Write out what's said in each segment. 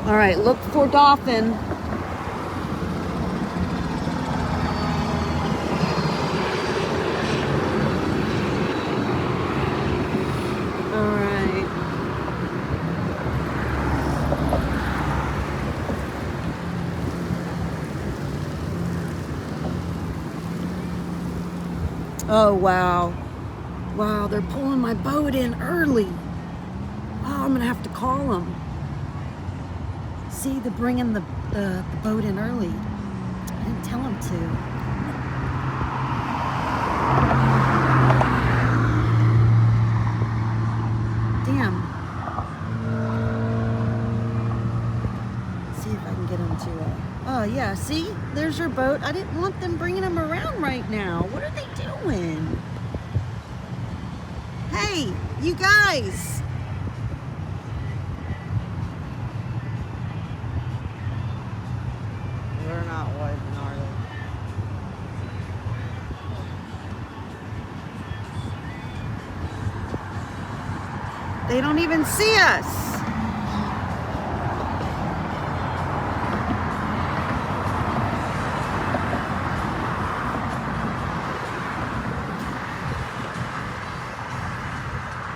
All right, look for dolphin. All right. Oh, wow. Wow, they're pulling my boat in early. Oh, I'm gonna have to call them. See, they're bringing the boat in early. I didn't tell them to. Damn. See if I can get them to. Oh yeah, see, there's your boat. I didn't want them bringing them around right now. What are they doing? Hey, you guys. They're not waving, are they? They don't even see us.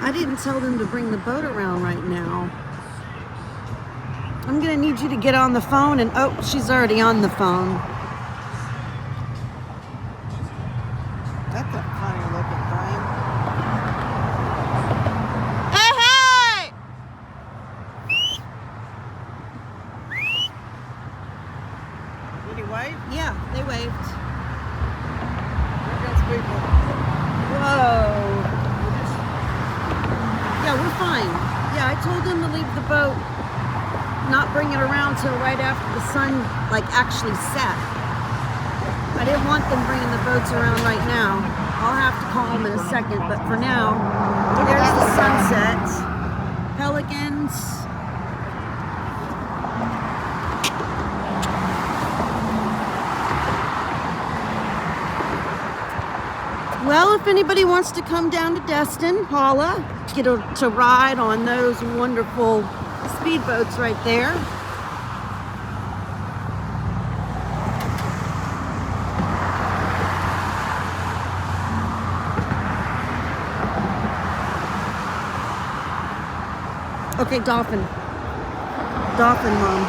I didn't tell them to bring the boat around right now. I'm gonna need you to get on the phone and, oh, she's already on the phone. That's a funny looking thing. Hey, hey! Did he wave? Yeah, they waved. There goes people. Whoa. Yeah, we're fine. Yeah, I told them to leave the boat, not bring it around till right after the sun like actually set. I didn't want them bringing the boats around right now. I'll have to call them in a second, but for now, there's the sunset. Pelicans. Well, if anybody wants to come down to Destin, holla. Get to ride on those wonderful speedboats right there. Okay, dolphin. Dolphin, Mom.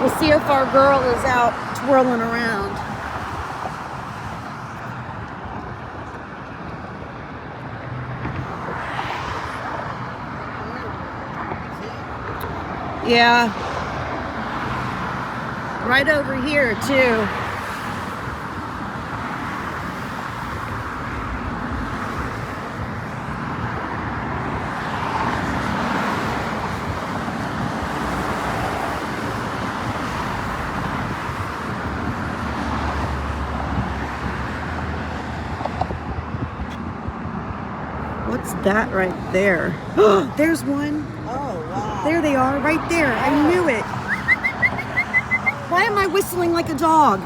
We'll see if our girl is out twirling around. Yeah. Right over here, too. What's that right there? There's one. Oh, wow. There they are, right there. I knew it. Why am I whistling like a dog?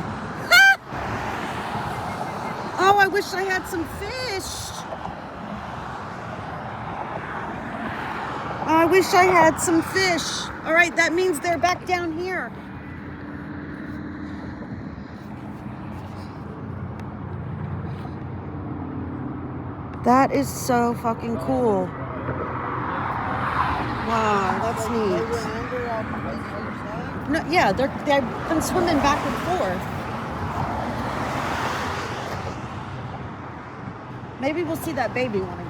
Oh, I wish I had some fish. I wish I had some fish. All right, that means they're back down here. That is so fucking cool. Wow, that's They neat. went under off the other side? No, yeah, they've been swimming back and forth. Maybe we'll see that baby one again.